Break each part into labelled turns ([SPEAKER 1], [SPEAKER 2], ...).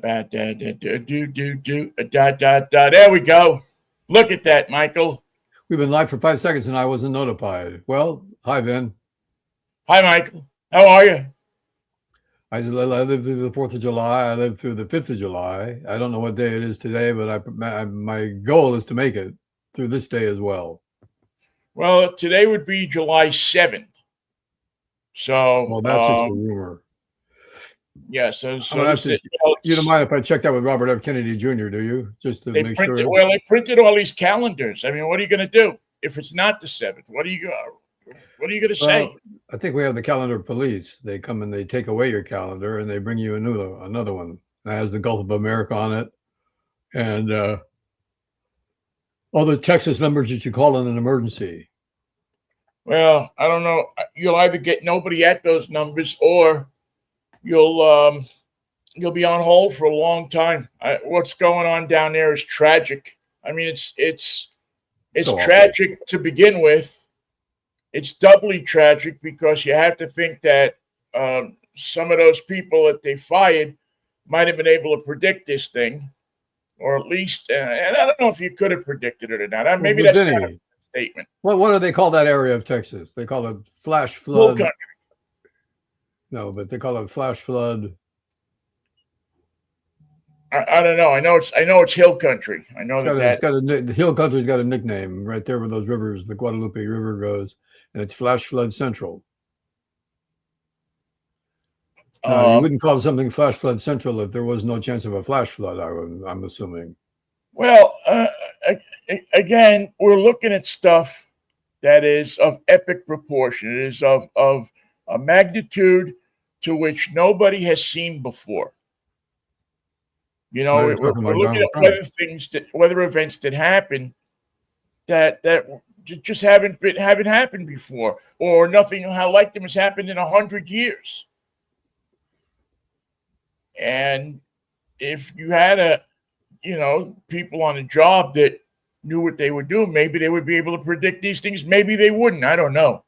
[SPEAKER 1] There we go. Look at that, Michael.
[SPEAKER 2] We've been live for 5 seconds and I wasn't notified. Well, hi, Vin.
[SPEAKER 1] Hi, Michael. How are you?
[SPEAKER 2] I lived through the 4th of July. I lived through the 5th of July. I don't know what day it is today, but my goal is to make it through this day as well.
[SPEAKER 1] Well, today would be July 7th. So,
[SPEAKER 2] well, that's just a rumor.
[SPEAKER 1] Yeah, so
[SPEAKER 2] you don't mind if I check that with Robert F. Kennedy Jr., do you? Just to make sure.
[SPEAKER 1] Well, they printed all these calendars. I mean, what are you going to do if it's not the 7th? What are you going to say?
[SPEAKER 2] I think we have the calendar police. They come and they take away your calendar and they bring you another one that has the Gulf of America on it and all the Texas numbers that you call in an emergency.
[SPEAKER 1] Well, I don't know. You'll either get nobody at those numbers or you'll be on hold for a long time. What's going on down there is tragic. I mean, it's so tragic awful to begin with. It's doubly tragic because you have to think that some of those people that they fired might have been able to predict this thing, or at least, and I don't know if you could have predicted it or not. Maybe that's
[SPEAKER 2] Vinnie,
[SPEAKER 1] not a statement.
[SPEAKER 2] What do they call that area of Texas? They call it flash flood.
[SPEAKER 1] Hill country.
[SPEAKER 2] No, but they call it flash flood.
[SPEAKER 1] I don't know. I know it's hill country. I know
[SPEAKER 2] the hill country's got a nickname right there where those rivers, the Guadalupe River goes, and it's flash flood central. You wouldn't call something flash flood central if there was no chance of a flash flood. I'm assuming.
[SPEAKER 1] Well, again, we're looking at stuff that is of epic proportion. It is of a magnitude to which nobody has seen before. You know, we're looking at weather events that happen that just haven't happened before, or nothing like them has happened in 100 years. And if you had people on a job that knew what they were doing, maybe they would be able to predict these things. Maybe they wouldn't. I don't know.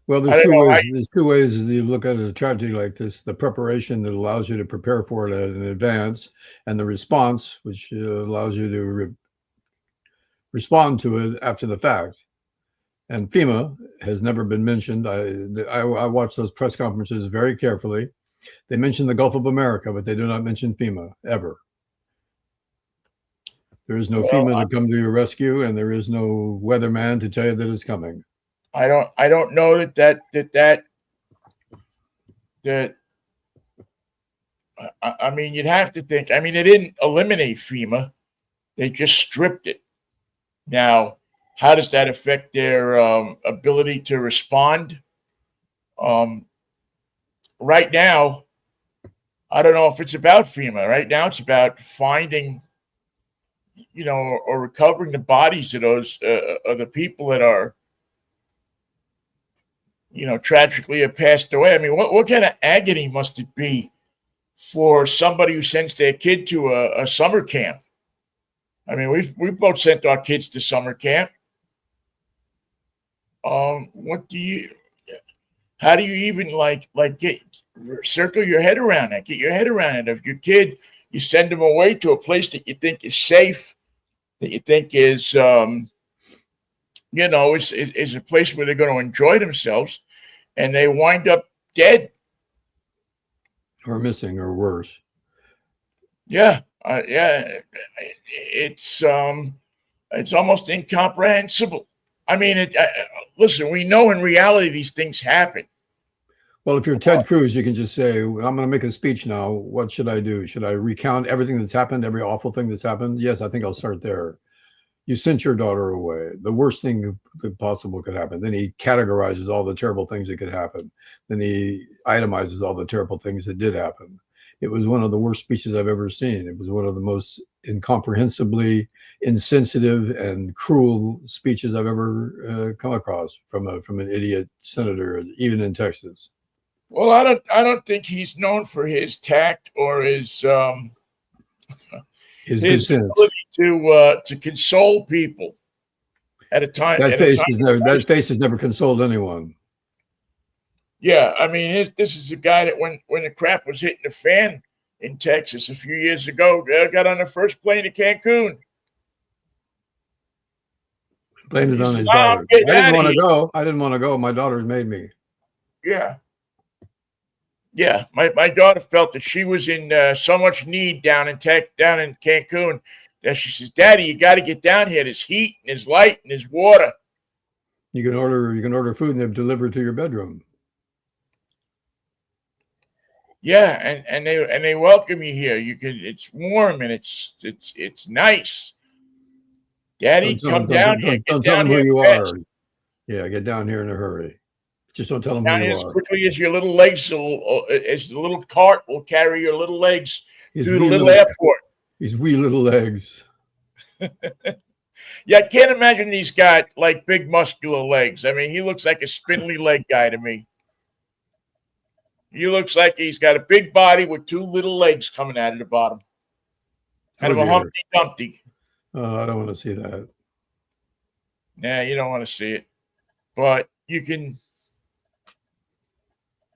[SPEAKER 2] Well, there's two ways you look at a tragedy like this: the preparation that allows you to prepare for it in advance, and the response, which allows you to respond to it after the fact. And FEMA has never been mentioned. I watched those press conferences very carefully. They mention the Gulf of America, but they do not mention FEMA ever. There is no FEMA to come to your rescue, and there is no weatherman to tell you that it's coming.
[SPEAKER 1] I don't know that. I mean, you'd have to think. I mean, they didn't eliminate FEMA; they just stripped it. Now, how does that affect their ability to respond? Right now, I don't know if it's about FEMA. Right now, it's about finding, or recovering the bodies of those of the people that are, tragically have passed away. I mean, what kind of agony must it be for somebody who sends their kid to a summer camp? I mean, we've both sent our kids to summer camp. How do you even circle your head around that? Get your head around it. If your kid, you send them away to a place that you think is safe, that you think is, is a place where they're going to enjoy themselves, and they wind up dead
[SPEAKER 2] or missing or worse.
[SPEAKER 1] Yeah. It's almost incomprehensible. I mean, listen, we know in reality these things happen.
[SPEAKER 2] Well, if you're Ted Cruz, you can just say, I'm going to make a speech now. What should I do? Should I recount everything that's happened, every awful thing that's happened? Yes, I think I'll start there. You sent your daughter away. The worst thing that possible could happen. Then he categorizes all the terrible things that could happen. Then he itemizes all the terrible things that did happen. It was one of the worst speeches I've ever seen. It was one of the most incomprehensibly insensitive and cruel speeches I've ever come across from an idiot senator, even in Texas.
[SPEAKER 1] Well, I don't think he's known for his tact or his ability to console people at a time.
[SPEAKER 2] That face has never consoled anyone.
[SPEAKER 1] Yeah, I mean, this is a guy that when the crap was hitting the fan, in Texas a few years ago. Got on the first plane to Cancun.
[SPEAKER 2] Blamed it
[SPEAKER 1] He
[SPEAKER 2] on
[SPEAKER 1] said,
[SPEAKER 2] his
[SPEAKER 1] "No, I'm
[SPEAKER 2] daughter.
[SPEAKER 1] getting
[SPEAKER 2] I didn't
[SPEAKER 1] out of
[SPEAKER 2] want to
[SPEAKER 1] here."
[SPEAKER 2] go. I didn't want to go. My daughters made me.
[SPEAKER 1] Yeah. Yeah, my daughter felt that she was in so much need down in Cancun that she says, "Daddy, you got to get down here. There's heat and there's light and there's water."
[SPEAKER 2] You can order food and they've delivered to your bedroom.
[SPEAKER 1] Yeah, and they welcome you here. You can It's warm and it's nice. Daddy, come down here. Get
[SPEAKER 2] Don't tell
[SPEAKER 1] down
[SPEAKER 2] them who
[SPEAKER 1] here
[SPEAKER 2] you
[SPEAKER 1] fast.
[SPEAKER 2] are. Yeah, get down here in a hurry. Just don't tell them who
[SPEAKER 1] Down
[SPEAKER 2] you
[SPEAKER 1] here as
[SPEAKER 2] are.
[SPEAKER 1] quickly as your little legs as the little cart will carry your little legs
[SPEAKER 2] His
[SPEAKER 1] through the
[SPEAKER 2] wee
[SPEAKER 1] little
[SPEAKER 2] little,
[SPEAKER 1] airport.
[SPEAKER 2] his wee little legs.
[SPEAKER 1] Yeah, I can't imagine he's got like big muscular legs. I mean, he looks like a spindly leg guy to me. He looks like he's got a big body with two little legs coming out of the bottom. Kind
[SPEAKER 2] Oh
[SPEAKER 1] of a
[SPEAKER 2] dear.
[SPEAKER 1] Humpty Dumpty.
[SPEAKER 2] I don't want to see that.
[SPEAKER 1] Nah, you don't want to see it. But you can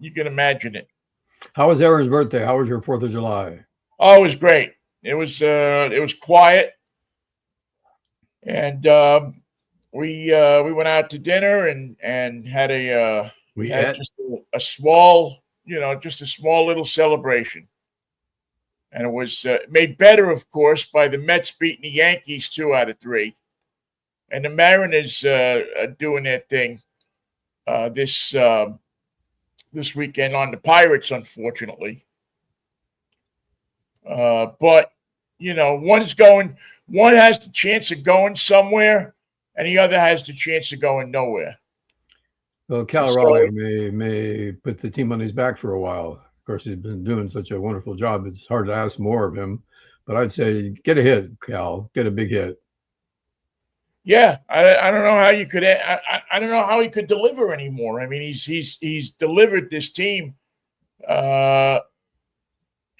[SPEAKER 1] imagine it.
[SPEAKER 2] How was Aaron's birthday? How was your 4th of July?
[SPEAKER 1] Oh, it was great. It was quiet. And we went out to dinner and had just a small, just a small little celebration. And it was made better, of course, by the Mets beating the Yankees 2 out of 3, and the Mariners are doing their thing this weekend on the Pirates, unfortunately. But one has the chance of going somewhere, and the other has the chance of going nowhere.
[SPEAKER 2] Well, Cal Raleigh may put the team on his back for a while. Of course, he's been doing such a wonderful job. It's hard to ask more of him, but I'd say get a hit, Cal. Get a big hit.
[SPEAKER 1] Yeah, I don't know how you could. I don't know how he could deliver anymore. I mean, he's delivered this team, and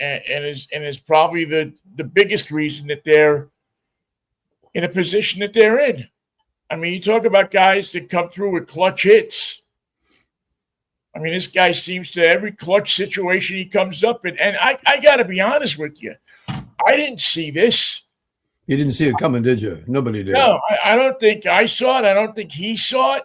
[SPEAKER 1] is probably the biggest reason that they're in a position that they're in. I mean, you talk about guys that come through with clutch hits. I mean, this guy seems to every clutch situation he comes up in. And I got to be honest with you. I didn't see this.
[SPEAKER 2] You didn't see it coming, did you? Nobody did.
[SPEAKER 1] No, I don't think I saw it. I don't think he saw it.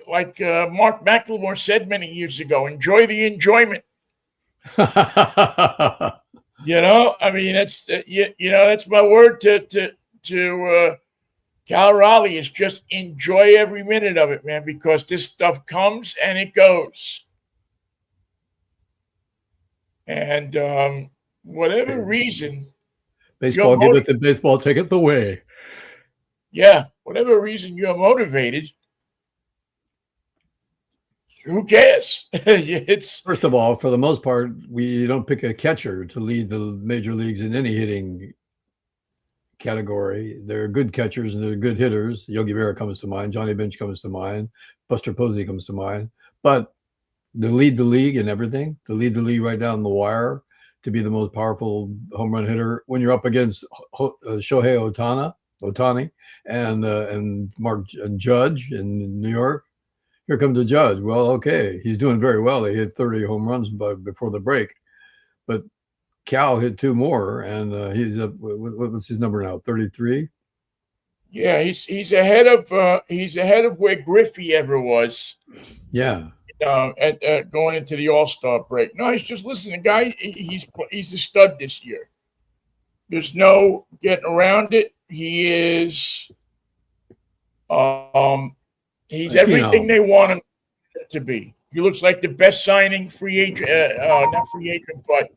[SPEAKER 1] Like Mark McLemore said many years ago, enjoy the enjoyment. I mean, that's that's my word to Cal Raleigh is just enjoy every minute of it, man, because this stuff comes and it goes. And whatever reason,
[SPEAKER 2] baseball give it the baseball, take it the way.
[SPEAKER 1] Yeah, whatever reason you're motivated, who cares? It's
[SPEAKER 2] first of all, for the most part, we don't pick a catcher to lead the major leagues in any hitting category. They're good catchers and they're good hitters. Yogi Berra comes to mind. Johnny Bench comes to mind. Buster Posey comes to mind. But to lead the league in everything, to lead the league right down the wire, to be the most powerful home run hitter when you're up against Shohei Ohtani and Mark Judge in New York. Here comes the Judge. Well, okay, he's doing very well. He hit 30 home runs before the break, but Cal hit 2 more, and he's up. What's his number now? 33.
[SPEAKER 1] Yeah, he's ahead of where Griffey ever was.
[SPEAKER 2] Yeah.
[SPEAKER 1] At going into the All-Star break. No, he's just listening. The guy, he's a stud this year. There's no getting around it. He is. He's everything they want him to be. He looks like the best signing free agent, not free agent, but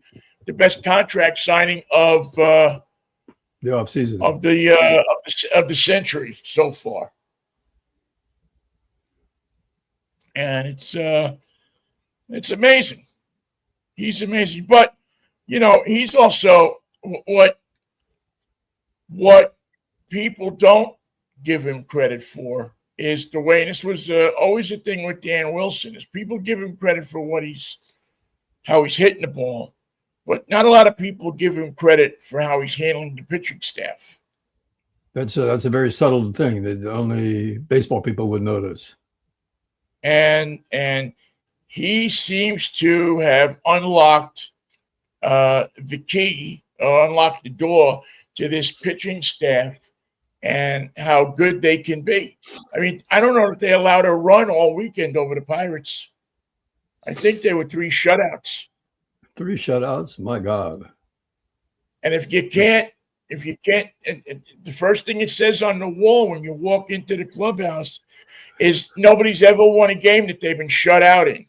[SPEAKER 1] the best contract signing of
[SPEAKER 2] the offseason
[SPEAKER 1] of the century so far. And it's amazing. He's amazing, but he's also what people don't give him credit for is the way. And this was always a thing with Dan Wilson: is people give him credit for how he's hitting the ball, but not a lot of people give him credit for how he's handling the pitching staff.
[SPEAKER 2] That's a very subtle thing that only baseball people would notice.
[SPEAKER 1] And he seems to have unlocked the key, or unlocked the door to this pitching staff and how good they can be. I mean, I don't know if they allowed a run all weekend over the Pirates. I think there were 3 shutouts.
[SPEAKER 2] 3 shutouts? My God.
[SPEAKER 1] And if you can't, and the first thing it says on the wall when you walk into the clubhouse is nobody's ever won a game that they've been shut out in.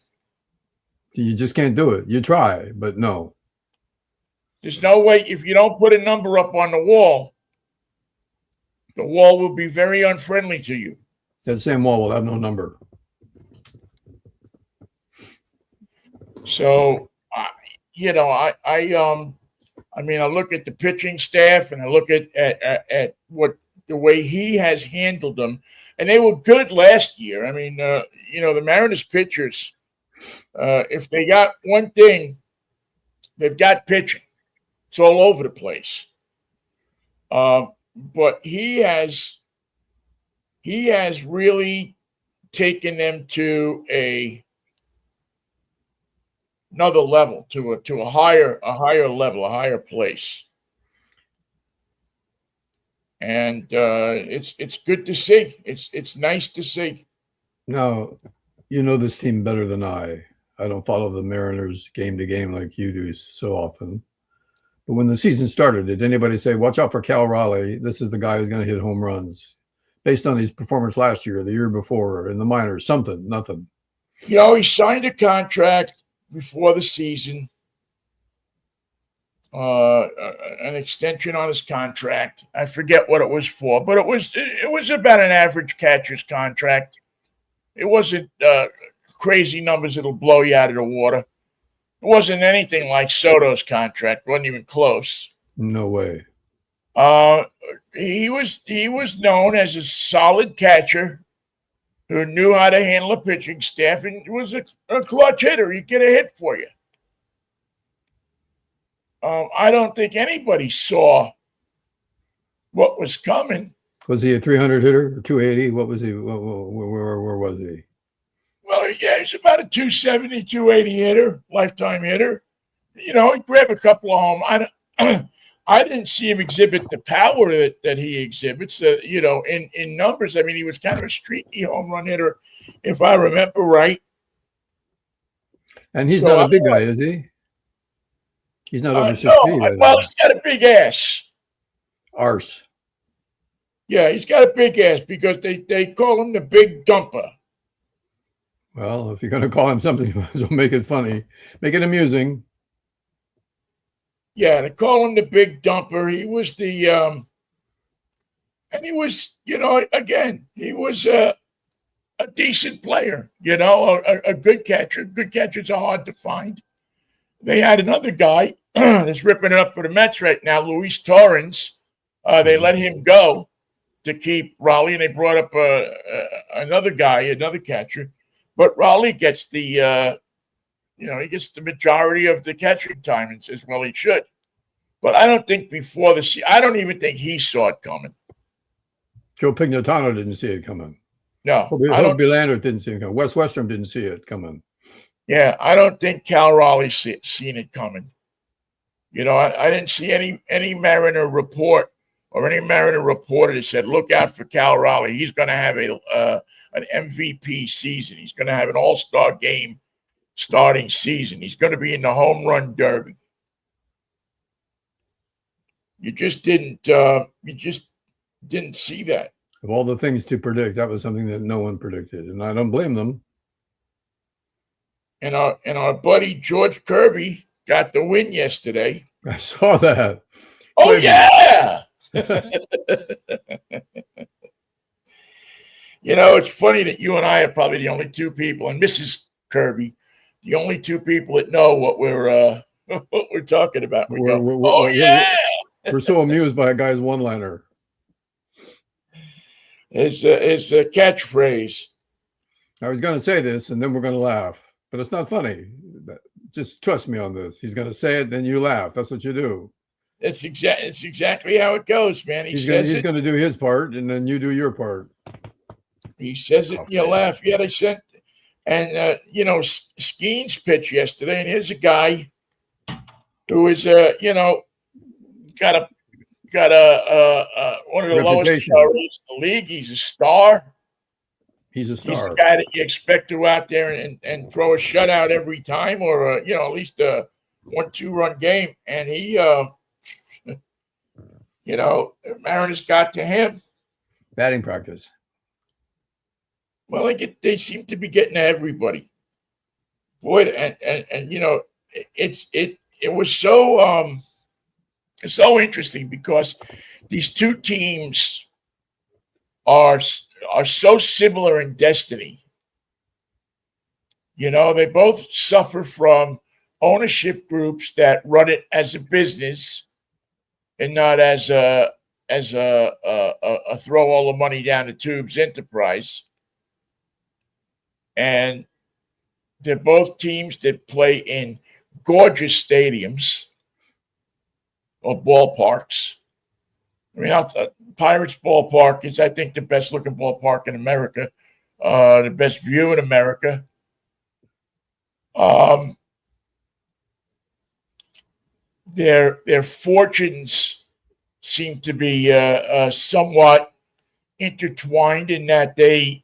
[SPEAKER 2] You just can't do it. You try, but no.
[SPEAKER 1] There's no way, if you don't put a number up on the wall will be very unfriendly to you.
[SPEAKER 2] That same wall will have no number.
[SPEAKER 1] So, I look at the pitching staff and I look at what the way he has handled them, and they were good last year. I mean, the Mariners pitchers, if they got one thing, they've got pitching. It's all over the place. But he has really taken them to another level, to a higher level, a higher place. And it's good to see. It's nice to see.
[SPEAKER 2] Now, you know this team better than I. I don't follow the Mariners game to game like you do so often. But when the season started, did anybody say, watch out for Cal Raleigh? This is the guy who's going to hit home runs based on his performance last year, the year before, in the minors? Something, nothing.
[SPEAKER 1] He signed a contract before the season, an extension on his contract. I forget what it was for, but it was about an average catcher's contract. It wasn't crazy numbers that'll blow you out of the water. It wasn't anything like Soto's contract. It wasn't even close.
[SPEAKER 2] No way.
[SPEAKER 1] He was known as a solid catcher who knew how to handle a pitching staff and was a clutch hitter. He'd get a hit for you. I don't think anybody saw what was coming.
[SPEAKER 2] Was he a 300 hitter or 280? What was he? Where was he?
[SPEAKER 1] Well, yeah, he's about a 270, 280 hitter, lifetime hitter. He grabbed a couple of home. I didn't see him exhibit the power that he exhibits, in numbers. I mean, he was kind of a streaky home run hitter, if I remember right.
[SPEAKER 2] And he's not a big guy, is he? He's not over 6 feet.
[SPEAKER 1] Well, he's got a big ass.
[SPEAKER 2] Arse.
[SPEAKER 1] Yeah, he's got a big ass because they call him the big dumper.
[SPEAKER 2] Well, if you're going to call him something, you might as well make it funny. Make it amusing.
[SPEAKER 1] Yeah, they call him the big dumper. He was and he was, again, he was a decent player, a good catcher. Good catchers are hard to find. They had another guy that's ripping it up for the Mets right now, Luis Torrens. They let him go to keep Raleigh, and they brought up another guy, another catcher. But Raleigh gets he gets the majority of the catching time and says, well, he should. But I don't think before the season, I don't even think he saw it coming.
[SPEAKER 2] Joe Pignatano didn't see it coming.
[SPEAKER 1] No.
[SPEAKER 2] Hope Bilander didn't see it coming. Wes Westrom didn't see it coming.
[SPEAKER 1] Yeah, I don't think Cal Raleigh seen it coming. I didn't see any Mariner report or any Mariner reporter that said, look out for Cal Raleigh. He's going to have an MVP season. He's going to have an all-star game starting season. He's going to be in the home run derby. You just didn't see that.
[SPEAKER 2] Of all the things to predict, that was something that no one predicted, and I don't blame them.
[SPEAKER 1] And our buddy George Kirby got the win yesterday.
[SPEAKER 2] I saw that.
[SPEAKER 1] Oh, yeah. It's funny that you and I are probably the only two people, and Mrs. Kirby, the only two people that know what we're talking about.
[SPEAKER 2] We're so amused by a guy's one-liner.
[SPEAKER 1] It's a catchphrase.
[SPEAKER 2] I was going to say this, and then we're going to laugh. But it's not funny. Just trust me on this. He's going to say it, then you laugh. That's what you do.
[SPEAKER 1] It's exactly how it goes, man. He's
[SPEAKER 2] going to do his part, and then you do your part.
[SPEAKER 1] He says it, and you laugh. Yeah, And Skeens pitched yesterday, and here's a guy who is got a one of the lowest
[SPEAKER 2] Reputation.
[SPEAKER 1] salaries in the league. He's a star.
[SPEAKER 2] He's a
[SPEAKER 1] He's the
[SPEAKER 2] star.
[SPEAKER 1] guy that you expect to go out there and throw a shutout every time, or at least a 1-2 run game. And he, Mariners got to him.
[SPEAKER 2] Batting practice.
[SPEAKER 1] Well, they seem to be getting to everybody. Boy, and it was so interesting because these two teams are so similar in destiny. They both suffer from ownership groups that run it as a business and not as a throw all the money down the tubes enterprise. And they're both teams that play in gorgeous stadiums or ballparks. I mean, Pirates ballpark is, I think, the best looking ballpark in America, the best view in America. Their fortunes seem to be somewhat intertwined in that they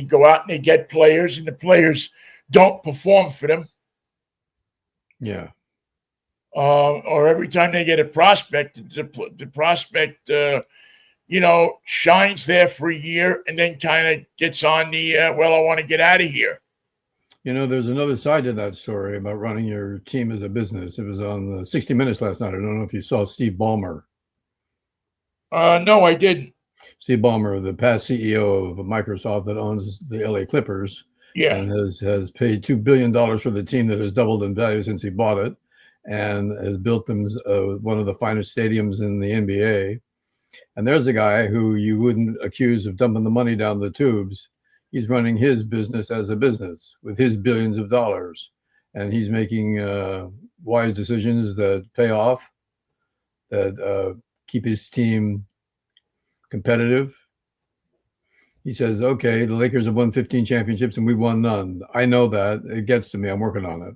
[SPEAKER 1] go out and they get players, and the players don't perform for them.
[SPEAKER 2] Yeah.
[SPEAKER 1] Or every time they get a prospect, the prospect, shines there for a year and then kind of gets on the, I want to get out of here.
[SPEAKER 2] There's another side to that story about running your team as a business. It was on 60 Minutes last night. I don't know if you saw Steve Ballmer.
[SPEAKER 1] No, I didn't.
[SPEAKER 2] Steve Ballmer, the past CEO of Microsoft that owns the LA Clippers, and has paid $2 billion for the team that has doubled in value since he bought it, and has built them one of the finest stadiums in the NBA. And there's a guy who you wouldn't accuse of dumping the money down the tubes. He's running his business as a business with his billions of dollars, and he's making wise decisions that pay off, that keep his team competitive. He says, okay, the Lakers have won 15 championships and we've won none. I know that. It gets to me. I'm working on it.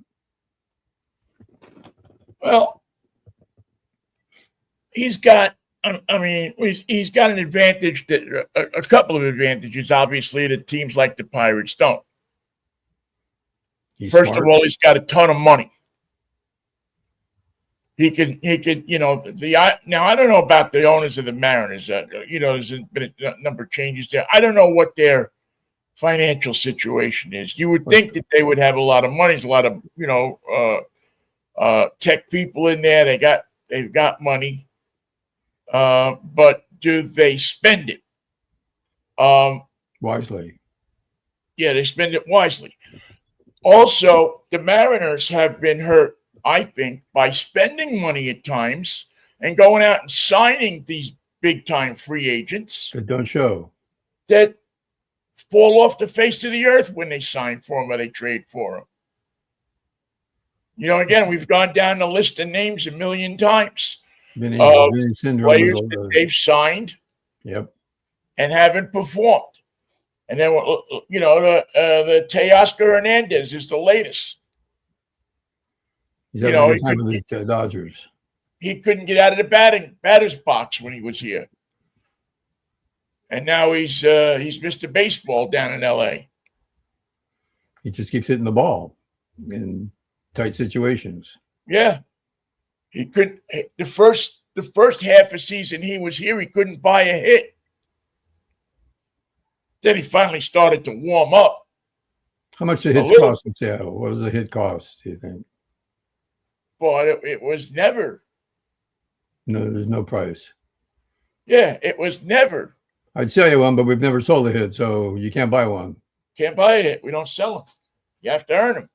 [SPEAKER 1] Well, he's got an advantage, that a couple of advantages, obviously, that teams like the Pirates don't. First of all, he's got a ton of money. He could, now I don't know about the owners of the Mariners. There's been a number of changes there. I don't know what their financial situation is. You would think that they would have a lot of money. There's a lot of, tech people in there. They've got money. But do they spend it?
[SPEAKER 2] Wisely.
[SPEAKER 1] Yeah, they spend it wisely. Also, the Mariners have been hurt, I think, by spending money at times and going out and signing these big-time free agents
[SPEAKER 2] that don't show,
[SPEAKER 1] that fall off the face of the earth when they sign for them or they trade for them. Again, we've gone down the list of names a million times.
[SPEAKER 2] Vinnie syndrome,
[SPEAKER 1] players that they've signed,
[SPEAKER 2] and
[SPEAKER 1] haven't performed. And then, the Teoscar Hernandez is the latest.
[SPEAKER 2] He's having a good time with the Dodgers.
[SPEAKER 1] He couldn't get out of the batter's box when he was here, and now he's Mr. Baseball down in L.A.
[SPEAKER 2] He just keeps hitting the ball in tight situations.
[SPEAKER 1] Yeah, he couldn't. The first half of season he was here, he couldn't buy a hit. Then he finally started to warm up.
[SPEAKER 2] How much do hits cost in Seattle? What does a hit cost, do you think?
[SPEAKER 1] But it was never.
[SPEAKER 2] No, there's no price.
[SPEAKER 1] Yeah, it was never.
[SPEAKER 2] I'd sell you one, but we've never sold a hit, so you can't buy one.
[SPEAKER 1] Can't buy a hit. We don't sell them. You have to earn them.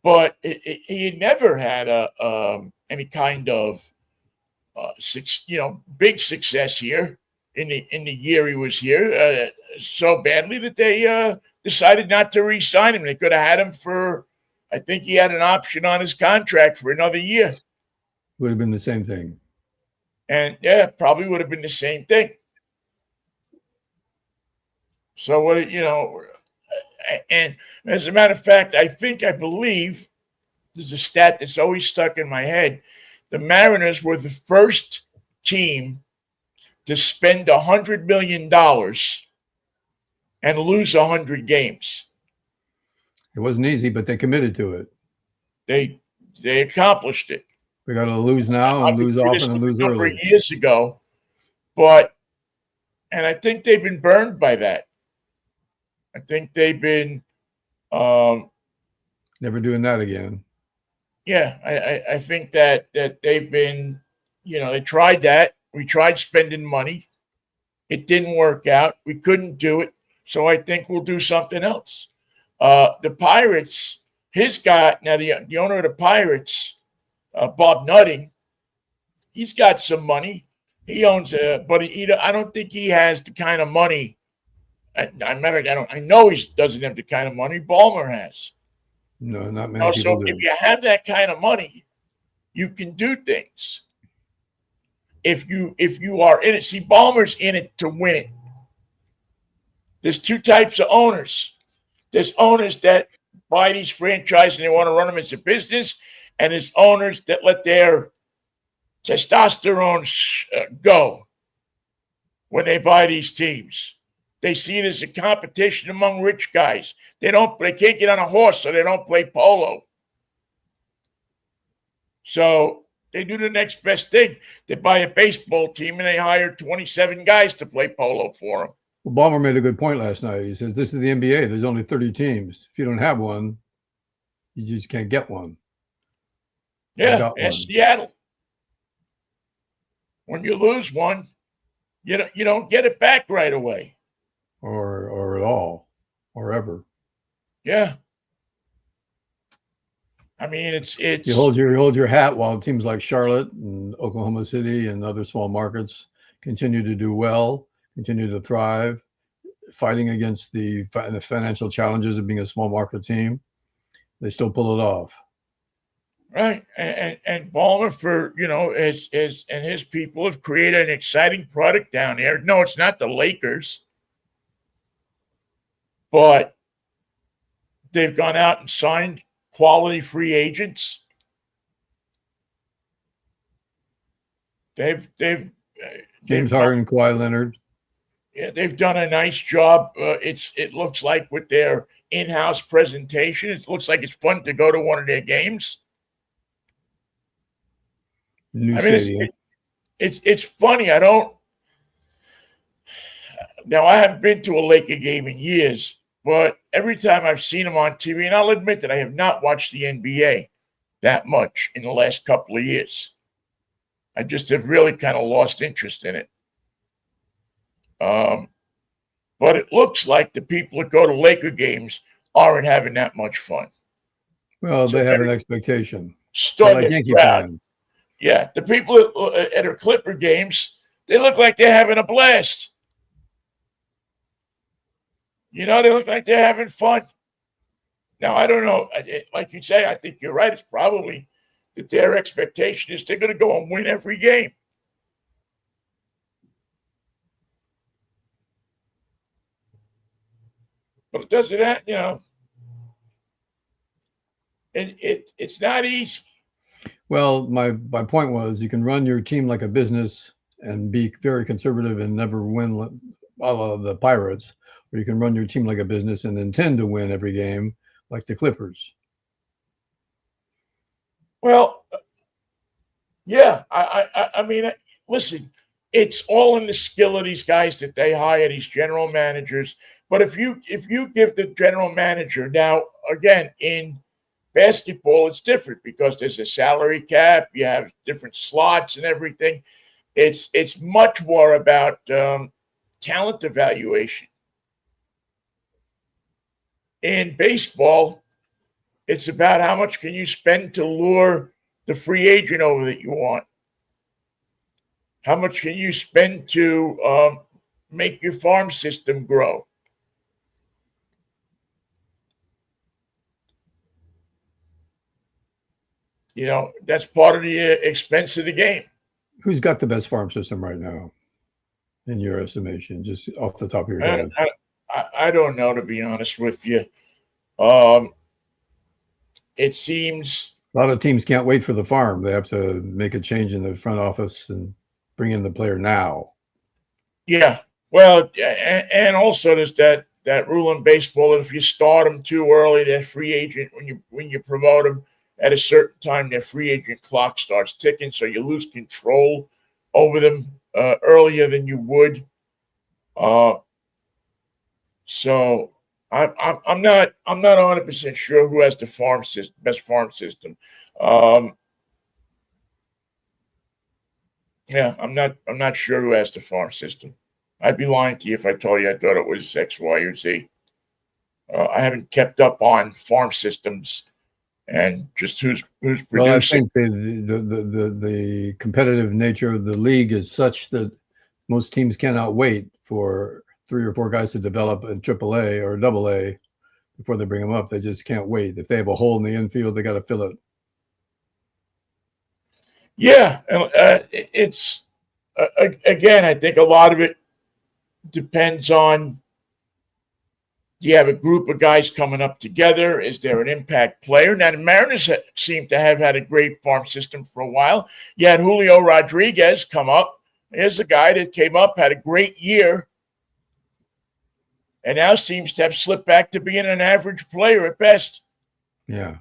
[SPEAKER 1] But he had never had any kind of big success here in the year he was here. So badly that they decided not to re-sign him. They could have had him for, I think he had an option on his contract for another year.
[SPEAKER 2] Would have been the same thing.
[SPEAKER 1] And yeah, probably would have been the same thing. So And as a matter of fact, I believe there's a stat that's always stuck in my head. The Mariners were the first team to spend $100 million and lose 100 games.
[SPEAKER 2] It wasn't easy, but they committed to it.
[SPEAKER 1] They accomplished it.
[SPEAKER 2] We got to lose now and lose
[SPEAKER 1] Obviously, this
[SPEAKER 2] often and
[SPEAKER 1] was
[SPEAKER 2] lose
[SPEAKER 1] a number of
[SPEAKER 2] early.
[SPEAKER 1] years ago, and I think they've been burned by that. I think they've been,
[SPEAKER 2] Never doing that again.
[SPEAKER 1] yeah. I think that they've been, they tried that. We tried spending money. It didn't work out. We couldn't do it. So I think we'll do something else. The Pirates, his guy, now the owner of the Pirates, Bob Nutting, he's got some money. He owns but I don't think he has the kind of money. I know he doesn't have the kind of money Ballmer has.
[SPEAKER 2] No, not many people
[SPEAKER 1] So
[SPEAKER 2] do.
[SPEAKER 1] if you have that kind of money, you can do things. If you are in it, see, Ballmer's in it to win it. There's two types of owners. There's owners that buy these franchises and they want to run them as a business, and there's owners that let their testosterone go when they buy these teams. They see it as a competition among rich guys. They can't get on a horse, so they don't play polo. So they do the next best thing. They buy a baseball team and they hire 27 guys to play polo for them.
[SPEAKER 2] Well, Ballmer made a good point last night. He says, this is the NBA. There's only 30 teams. If you don't have one, you just can't get one.
[SPEAKER 1] Yeah, that's Seattle. When you lose one, you don't get it back right away.
[SPEAKER 2] Or at all, or ever.
[SPEAKER 1] Yeah. I mean, it's
[SPEAKER 2] you hold your hat while teams like Charlotte and Oklahoma City and other small markets continue to do well, continue to thrive, fighting against the financial challenges of being a small market team. They still pull it off.
[SPEAKER 1] Right. And Ballmer and his people have created an exciting product down there. No, it's not the Lakers, but they've gone out and signed quality free agents. They've
[SPEAKER 2] James Harden, Kawhi Leonard.
[SPEAKER 1] Yeah, they've done a nice job. It looks like with their in-house presentation, it looks like it's fun to go to one of their games. It's funny. Now I haven't been to a Laker game in years, but every time I've seen them on TV, and I'll admit that I have not watched the NBA that much in the last couple of years. I just have really kind of lost interest in it. But it looks like the people that go to Laker games aren't having that much fun.
[SPEAKER 2] Well, they have an expectation.
[SPEAKER 1] Like Yankee fans. Yeah, the people at our Clipper games, they look like they're having a blast. They look like they're having fun. Now, I don't know. Like you say, I think you're right. It's probably that their expectation is they're going to go and win every game. But it doesn't have, it's not easy.
[SPEAKER 2] Well, my point was you can run your team like a business and be very conservative and never win all of the Pirates, or you can run your team like a business and intend to win every game like the Clippers.
[SPEAKER 1] Well, yeah, I mean, listen, it's all in the skill of these guys that they hire, these general managers. But if you give the general manager, now again in basketball, it's different because there's a salary cap, you have different slots and everything. It's much more about talent evaluation. In baseball, it's about how much can you spend to lure the free agent over that you want. How much can you spend to make your farm system grow? That's part of the expense of the game.
[SPEAKER 2] Who's got the best farm system right now, in your estimation, just off the top of your head?
[SPEAKER 1] I don't know, to be honest with you. Um, it seems,
[SPEAKER 2] A lot of teams can't wait for the farm. They have to make a change in the front office and bring in the player now.
[SPEAKER 1] yeah. Well, and also there's that rule in baseball that if you start them too early, they're free agent. When you promote them at a certain time, their free agent clock starts ticking, so you lose control over them earlier than you would. Uh, so I'm not 100% sure who has the best farm system. Um, yeah, I'm not sure who has the farm system. I'd be lying to you if I told you I thought it was X, Y, or Z. I haven't kept up on farm systems and just who's
[SPEAKER 2] Well, I
[SPEAKER 1] producing.
[SPEAKER 2] think the competitive nature of the league is such that most teams cannot wait for 3 or 4 guys to develop in AAA or AA before they bring them up. They just can't wait. If they have a hole in the infield, they got to fill it.
[SPEAKER 1] Yeah, it's again. I think a lot of it depends on, do you have a group of guys coming up together? Is there an impact player? Now, the Mariners seem to have had a great farm system for a while. You had Julio Rodriguez come up. Here's a guy that came up, had a great year, and now seems to have slipped back to being an average player at best.
[SPEAKER 2] Yeah.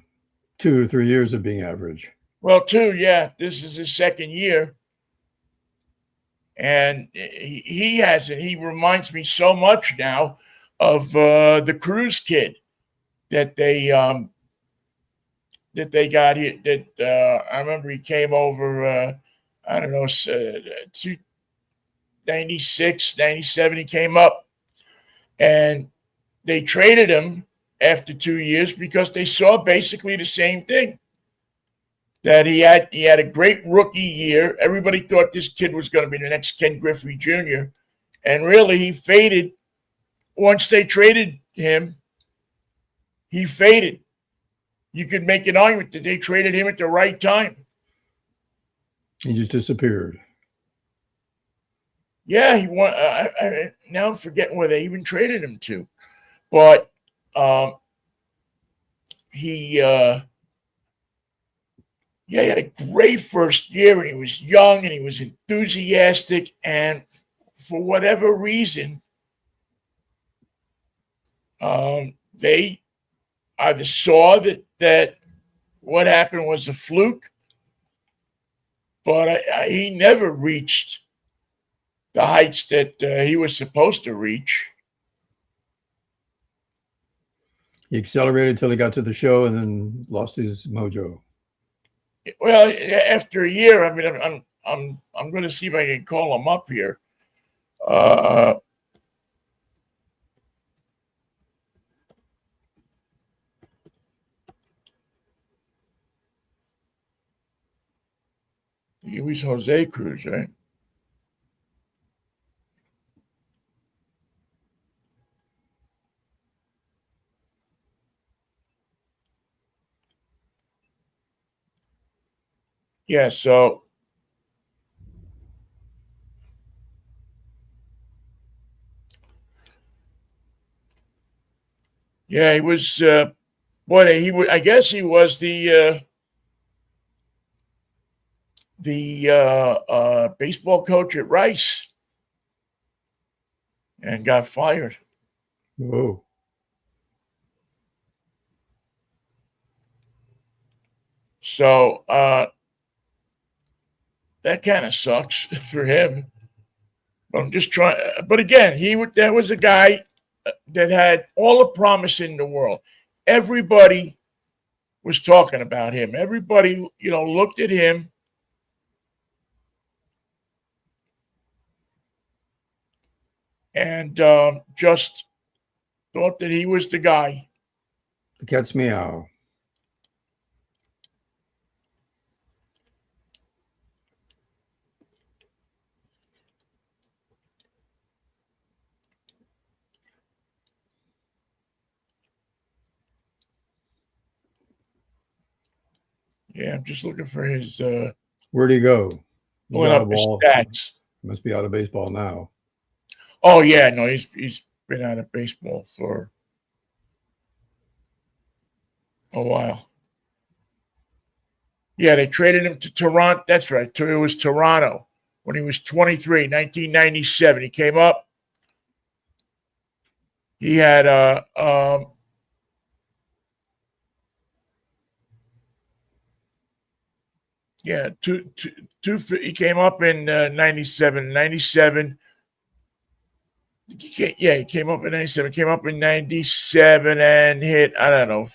[SPEAKER 2] 2 or 3 years of being average.
[SPEAKER 1] Well, two, yeah. This is his second year. And he hasn't. He reminds me so much now of the Cruz kid that they got here. That I remember he came over. I don't know, 96, 97. He came up, and they traded him after 2 years because they saw basically the same thing. That he had a great rookie year. Everybody thought this kid was going to be the next Ken Griffey Jr., and really he faded. Once they traded him, he faded. You could make an argument that they traded him at the right time.
[SPEAKER 2] He just disappeared.
[SPEAKER 1] Yeah, he won. Now I'm forgetting where they even traded him to, but he. Yeah, he had a great first year, and he was young, and he was enthusiastic, and for whatever reason, they either saw that what happened was a fluke, but he never reached the heights that he was supposed to reach.
[SPEAKER 2] He accelerated until he got to the show and then lost his mojo.
[SPEAKER 1] Well, after a year, I mean, I'm going to see if I can call him up here. He was Jose Cruz, right? Yeah, so yeah, he was boy, he was, I guess he was the baseball coach at Rice and got fired.
[SPEAKER 2] Whoa.
[SPEAKER 1] So that kind of sucks for him. But I'm just trying. But again, that was a guy that had all the promise in the world. Everybody was talking about him. Everybody, looked at him and just thought that he was the guy.
[SPEAKER 2] The cat's meow.
[SPEAKER 1] Yeah, I'm just looking for his
[SPEAKER 2] Where'd he go? He's
[SPEAKER 1] pulling
[SPEAKER 2] out
[SPEAKER 1] up
[SPEAKER 2] of
[SPEAKER 1] his
[SPEAKER 2] ball.
[SPEAKER 1] stats.
[SPEAKER 2] Must be out of baseball now.
[SPEAKER 1] Oh yeah, no, he's been out of baseball for a while. Yeah, they traded him to Toronto. That's right. It was Toronto when he was 23, 1997. He came up. He had he came up in 97. 97. He came up in 97. Came up in 97 and hit, I don't know,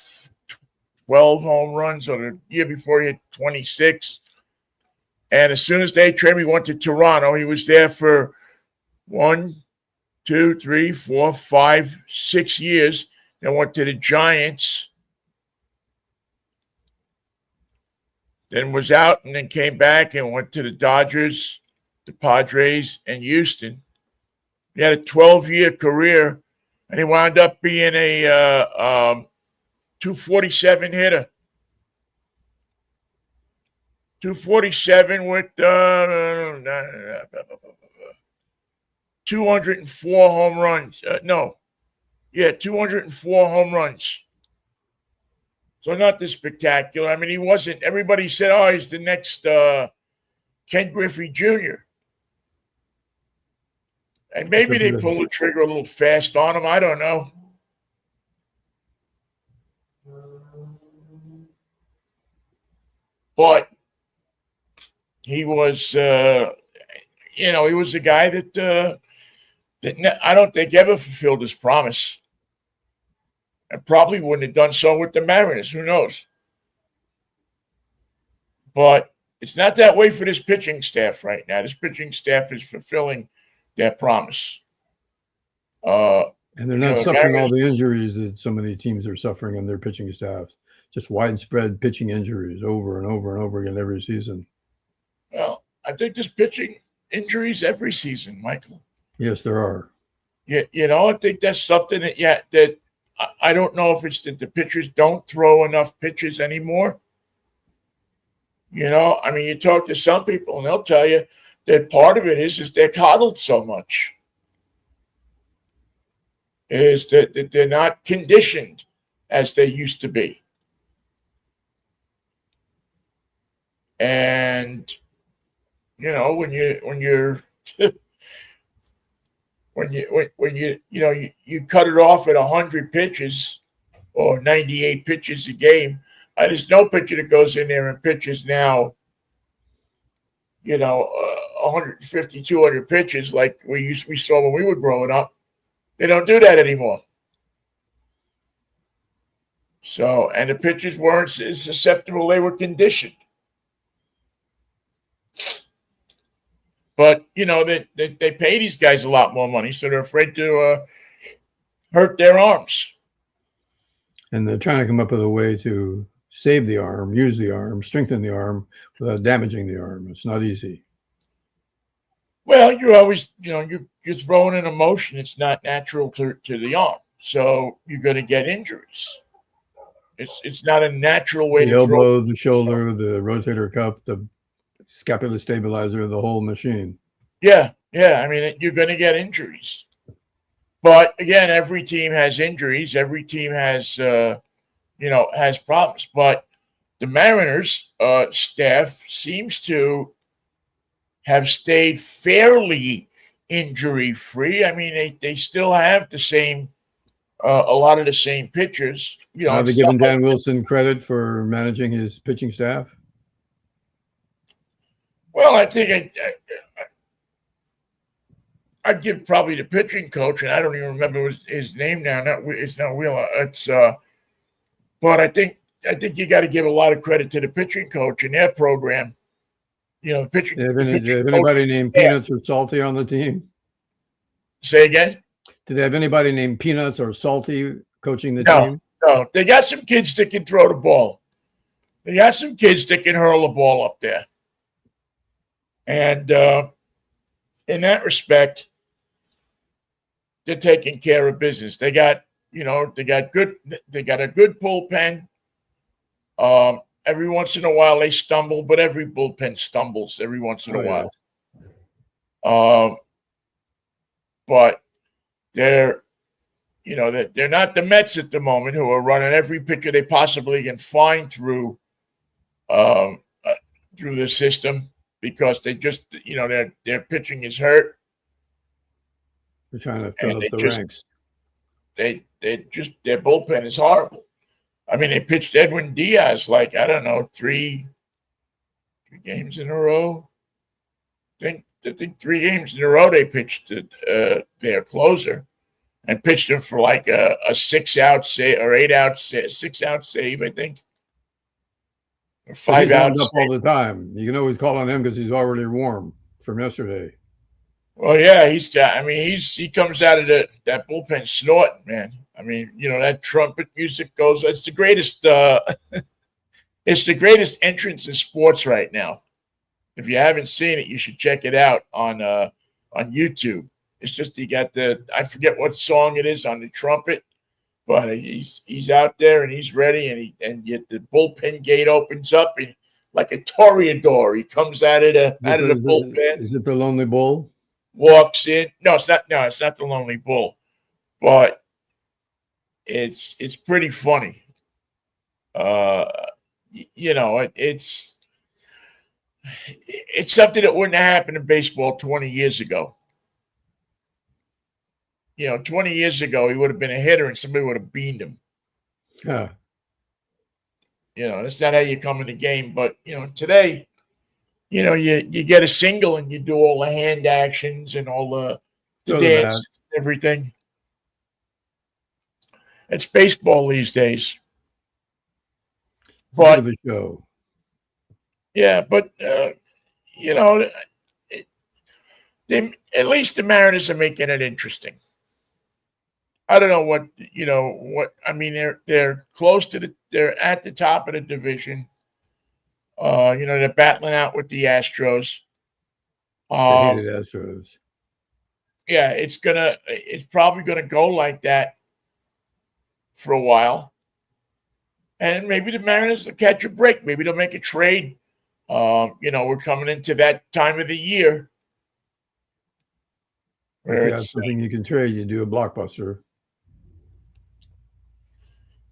[SPEAKER 1] 12 home runs. Or the year before, he hit 26. And as soon as they traded him, he went to Toronto. He was there for 1, 2, 3, 4, 5, 6 years. Then went to the Giants. Then was out and then came back and went to the Dodgers, the Padres, and Houston. He had a 12-year career, and he wound up being a 247 hitter. 247 with 204 home runs. 204 home runs. So not this spectacular. I mean, he wasn't. Everybody said, "Oh, he's the next Ken Griffey Jr." And maybe they pulled the trigger a little fast on him. I don't know. But he was, he was a guy that I don't think ever fulfilled his promise. And probably wouldn't have done so with the Mariners. Who knows? But it's not that way for this pitching staff right now. This pitching staff is fulfilling their promise.
[SPEAKER 2] And they're not suffering all the injuries that so many teams are suffering in their pitching staffs. Just widespread pitching injuries over and over and over again every season.
[SPEAKER 1] Well, I think there's pitching injuries every season, Michael.
[SPEAKER 2] Yes, there are.
[SPEAKER 1] Yeah, I think that's something that I don't know if it's that the pitchers don't throw enough pitches anymore. I mean, you talk to some people and they'll tell you that part of it is they're coddled so much. Is that they're not conditioned as they used to be. And when you cut it off at 100 pitches or 98 pitches a game, there's no pitcher that goes in there and pitches now, 150, 200 pitches like we saw when we were growing up. They don't do that anymore. So, and the pitchers weren't as susceptible. They were conditioned. But, they pay these guys a lot more money, so they're afraid to hurt their arms.
[SPEAKER 2] And they're trying to come up with a way to save the arm, use the arm, strengthen the arm without damaging the arm. It's not easy.
[SPEAKER 1] Well, you're always, you're throwing an emotion. It's not natural to the arm. So you're going to get injuries. It's not a natural way
[SPEAKER 2] to throw. The elbow, the shoulder, the rotator cuff, the scapula stabilizer, the whole machine.
[SPEAKER 1] Yeah. I mean, you're going to get injuries. But again, every team has injuries. Every team has, has problems. But the Mariners staff seems to have stayed fairly injury-free. I mean, they still have the same, a lot of the same pitchers.
[SPEAKER 2] Have they given Dan Wilson credit for managing his pitching staff?
[SPEAKER 1] Well, I think I'd give probably the pitching coach, and I don't even remember his name now. It's not Wheeler. But I think you got to give a lot of credit to the pitching coach and their program. Pitching.
[SPEAKER 2] Have anybody named Peanuts or Salty on the team?
[SPEAKER 1] Say again?
[SPEAKER 2] Did they have anybody named Peanuts or Salty coaching the team?
[SPEAKER 1] No, they got some kids that can throw the ball. They got some kids that can hurl the ball up there. And in that respect, they're taking care of business. They got a good bullpen. Every once in a while they stumble, but every bullpen stumbles every once in a while. But they're that they're not the Mets at the moment, who are running every pitcher they possibly can find um, uh, through the system because they just, their pitching is hurt,
[SPEAKER 2] We're trying to
[SPEAKER 1] and
[SPEAKER 2] fill up the ranks.
[SPEAKER 1] their bullpen is horrible. I mean, they pitched Edwin Diaz like, I don't know, three games in a row. I think 3 games in a row they pitched their closer and pitched him for like a 6-out save or 8-out 6-out save, I think. Or
[SPEAKER 2] But
[SPEAKER 1] 5
[SPEAKER 2] he's
[SPEAKER 1] out
[SPEAKER 2] warmed up
[SPEAKER 1] save.
[SPEAKER 2] all the time. You can always call on him because he's already warm from yesterday.
[SPEAKER 1] Well, yeah, he comes out of that bullpen snorting, man. I mean, that trumpet music goes. It's the greatest. It's the greatest entrance in sports right now. If you haven't seen it, you should check it out on YouTube. It's just he got I forget what song it is on the trumpet, but he's out there and he's ready, and yet the bullpen gate opens up and like a toreador, he comes out of the bullpen.
[SPEAKER 2] Is it the Lonely Bull?
[SPEAKER 1] Walks in. No, it's not. No, it's not the Lonely Bull, but it's pretty funny. It's something that wouldn't have happened in baseball 20 years ago. 20 years ago, he would have been a hitter and somebody would have beamed him.
[SPEAKER 2] Yeah.
[SPEAKER 1] That's not how you come in the game. But, today, you get a single and you do all the hand actions and all the dances and everything. It's baseball these days.
[SPEAKER 2] It's a bit of a show.
[SPEAKER 1] Yeah, but, at least the Mariners are making it interesting. I don't know what I mean. They're close to they're at the top of the division. They're battling out with the Astros.
[SPEAKER 2] The hated Astros.
[SPEAKER 1] Yeah, it's probably gonna go like that for a while. And maybe the Mariners will catch a break. Maybe they'll make a trade. We're coming into that time of the year.
[SPEAKER 2] If you have something you can trade, you do a blockbuster.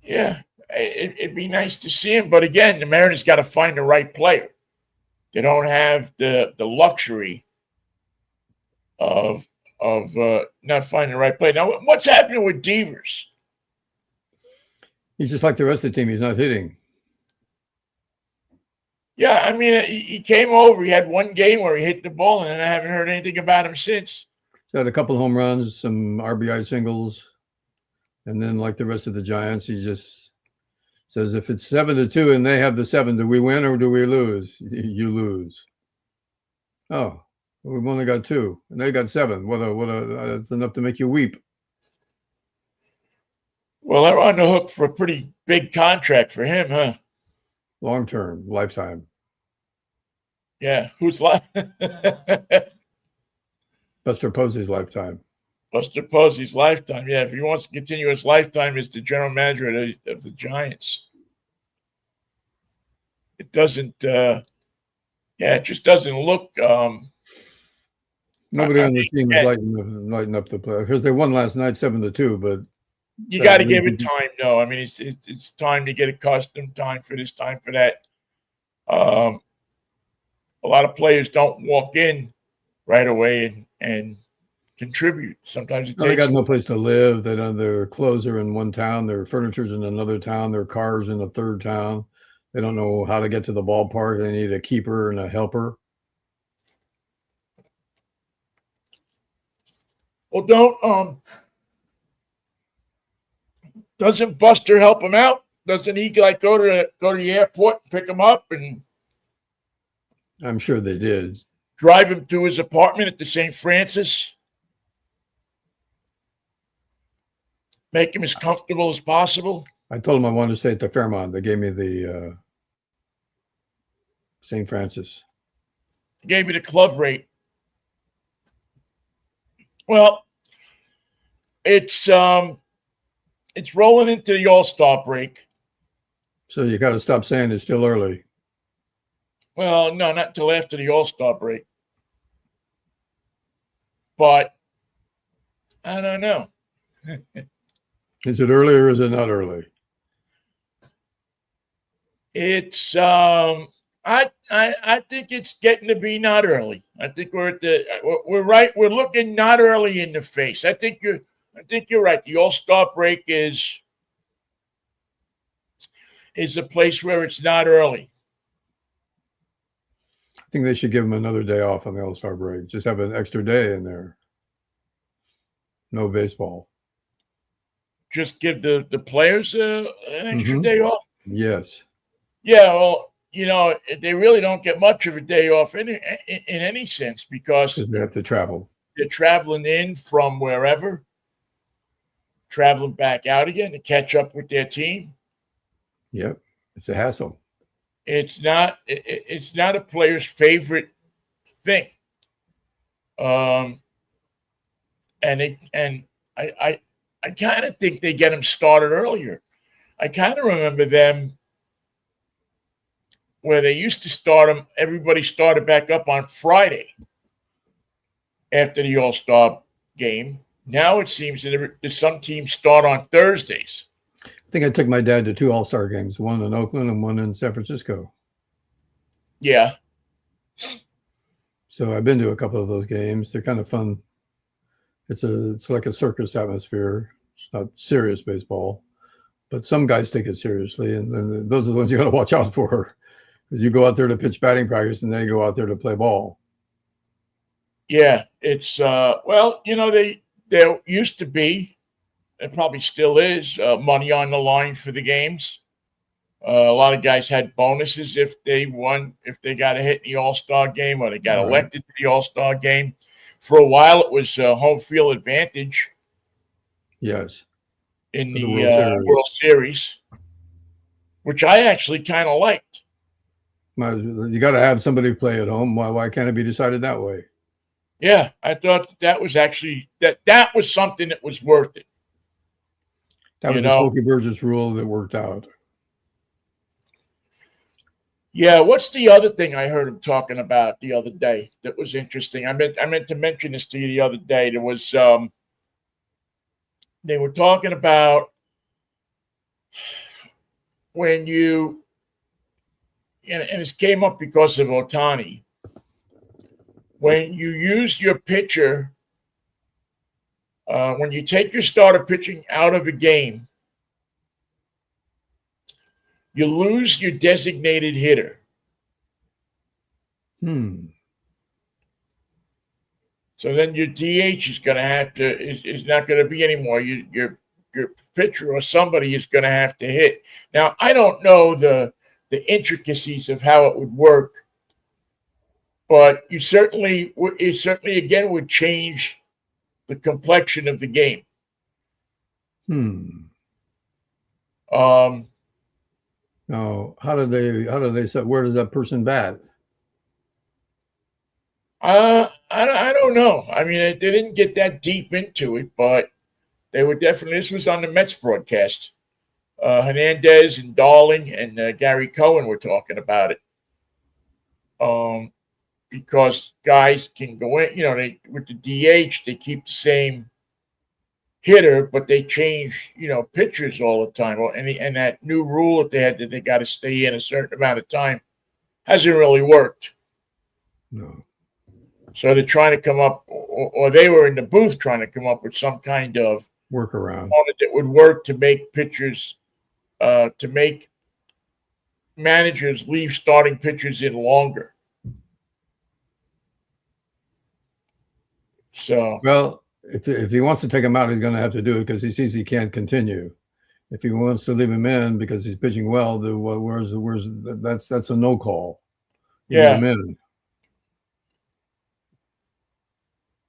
[SPEAKER 1] Yeah, it'd be nice to see him. But again, the Mariners got to find the right player. They don't have the luxury of not finding the right player. Now, what's happening with Devers?
[SPEAKER 2] He's just like the rest of the team. He's not hitting.
[SPEAKER 1] Yeah, I mean, he came over. He had one game where he hit the ball, and I haven't heard anything about him since.
[SPEAKER 2] He's had a couple home runs, some RBI singles. And then, like the rest of the Giants, he just says, if it's 7-2 and they have the 7, do we win or do we lose? You lose. Oh, we've only got 2, and they got 7. That's enough to make you weep.
[SPEAKER 1] Well, they're on the hook for a pretty big contract for him, huh?
[SPEAKER 2] Long term, lifetime.
[SPEAKER 1] Yeah, who's like
[SPEAKER 2] Buster Posey's lifetime.
[SPEAKER 1] Buster Posey's lifetime. Yeah, if he wants to continue his lifetime as the general manager of the Giants. It doesn't it just doesn't look
[SPEAKER 2] nobody on the team is lighting up the play because they won last night 7-2, but
[SPEAKER 1] you got to give it time, though. I mean, it's time to get accustomed, time for this, time for that. A lot of players don't walk in right away and contribute. Sometimes
[SPEAKER 2] they got no place to live. They're closer in one town, their furniture's in another town, their car's in a third town. They don't know how to get to the ballpark. They need a keeper and a helper.
[SPEAKER 1] Well, doesn't Buster help him out? Doesn't he go to the airport, pick him up, and
[SPEAKER 2] I'm sure they did.
[SPEAKER 1] Drive him to his apartment at the St. Francis? Make him as comfortable as possible?
[SPEAKER 2] I told him I wanted to stay at the Fairmont. They gave me the St. Francis.
[SPEAKER 1] They gave me the club rate. Well, it's rolling into the All-Star break.
[SPEAKER 2] So you got to stop saying it's still early.
[SPEAKER 1] Well, no, not until after the All-Star break. But I don't know.
[SPEAKER 2] Is it early or is it not early?
[SPEAKER 1] It's I think it's getting to be not early. I think we're right. We're looking not early in the face. I think you're right. The All-Star break is a place where it's not early.
[SPEAKER 2] I think they should give them another day off on the All-Star break. Just have an extra day in there. No baseball.
[SPEAKER 1] Just give the players an extra day off.
[SPEAKER 2] Yes.
[SPEAKER 1] Yeah, well, they really don't get much of a day off in any sense because
[SPEAKER 2] they have to travel.
[SPEAKER 1] They're traveling in from wherever, traveling back out again to catch up with their team.
[SPEAKER 2] Yep, it's a hassle.
[SPEAKER 1] It's not a player's favorite thing. And I kind of think they get them started earlier. I kind of remember them where they used to start them. Everybody started back up on Friday after the All-Star game. Now it seems that some teams start on Thursdays.
[SPEAKER 2] I think I took my dad to 2 All-Star games, one in Oakland and one in San Francisco.
[SPEAKER 1] Yeah.
[SPEAKER 2] So I've been to a couple of those games. They're kind of fun. It's like a circus atmosphere. It's not serious baseball, but some guys take it seriously, and those are the ones you got to watch out for, because you go out there to pitch batting practice and they go out there to play ball.
[SPEAKER 1] Yeah, it's there used to be, and probably still is, money on the line for the games. A lot of guys had bonuses if they won, if they got a hit in the All-Star game or they got elected to the All-Star game. For a while, it was home field advantage.
[SPEAKER 2] Yes.
[SPEAKER 1] In the World Series, which I actually kind of liked.
[SPEAKER 2] You got to have somebody play at home. Why can't it be decided that way?
[SPEAKER 1] Yeah, I thought that was actually that was something that was worth it.
[SPEAKER 2] That was the Smokey Burgess rule that worked out.
[SPEAKER 1] Yeah, what's the other thing I heard him talking about the other day that was interesting? I meant to mention this to you the other day. There was they were talking about when you and this came up because of Ohtani. When you use your pitcher, when you take your starter pitching out of a game, you lose your designated hitter. So then your DH is going to have to is not going to be anymore. Your pitcher or somebody is going to have to hit. Now I don't know the intricacies of how it would work, but it certainly again would change the complexion of the game.
[SPEAKER 2] No, how do they set? Where does that person bat?
[SPEAKER 1] I don't know. I mean, they didn't get that deep into it, but they were definitely. This was on the Mets broadcast. Hernandez and Darling and Gary Cohen were talking about it. Because guys can go in, they with the DH they keep the same hitter, but they change, pitchers all the time. Well, and that new rule that they had that they got to stay in a certain amount of time hasn't really worked.
[SPEAKER 2] No.
[SPEAKER 1] So they're trying to come up, or they were in the booth trying to come up with some kind of
[SPEAKER 2] workaround
[SPEAKER 1] that would work to make pitchers, to make managers leave starting pitchers in longer. So
[SPEAKER 2] well, if he wants to take him out, he's going to have to do it because he sees he can't continue. If he wants to leave him in because he's pitching well, that's a no call. You leave him in.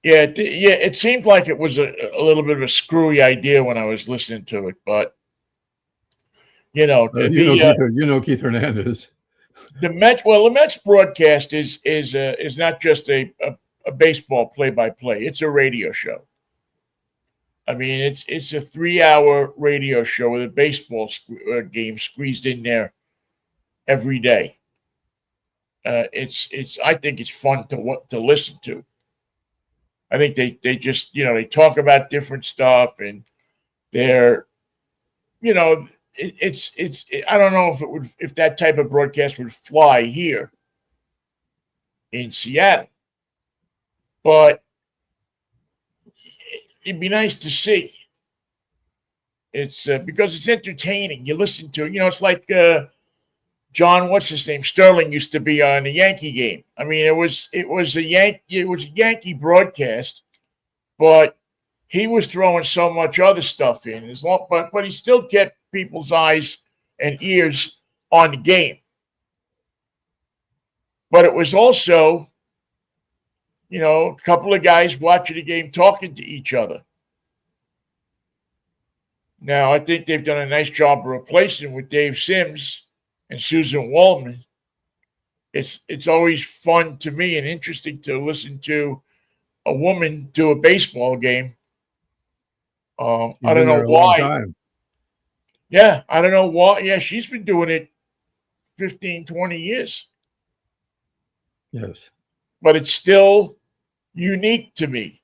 [SPEAKER 1] Yeah, it seemed like it was a little bit of a screwy idea when I was listening to it, but
[SPEAKER 2] Keith Hernandez.
[SPEAKER 1] The Mets broadcast is not just a baseball play-by-play. It's a radio show. I mean, it's a 3-hour radio show with a baseball game squeezed in there every day. I think it's fun to listen to. I think they just they talk about different stuff, and they're it's I don't know if that type of broadcast would fly here in Seattle, but it'd be nice to see. It's because it's entertaining. You listen to it. It's like John, what's his name? Sterling used to be on the Yankee game. I mean, it was a Yankee broadcast, but he was throwing so much other stuff in. But he still kept people's eyes and ears on the game. But it was also, a couple of guys watching the game talking to each other. Now, I think they've done a nice job of replacing with Dave Sims and Susan Waldman. It's always fun to me and interesting to listen to a woman do a baseball game. I don't know why. Yeah, I don't know why. Yeah, she's been doing it 15, 20 years.
[SPEAKER 2] Yes. But
[SPEAKER 1] it's still unique to me.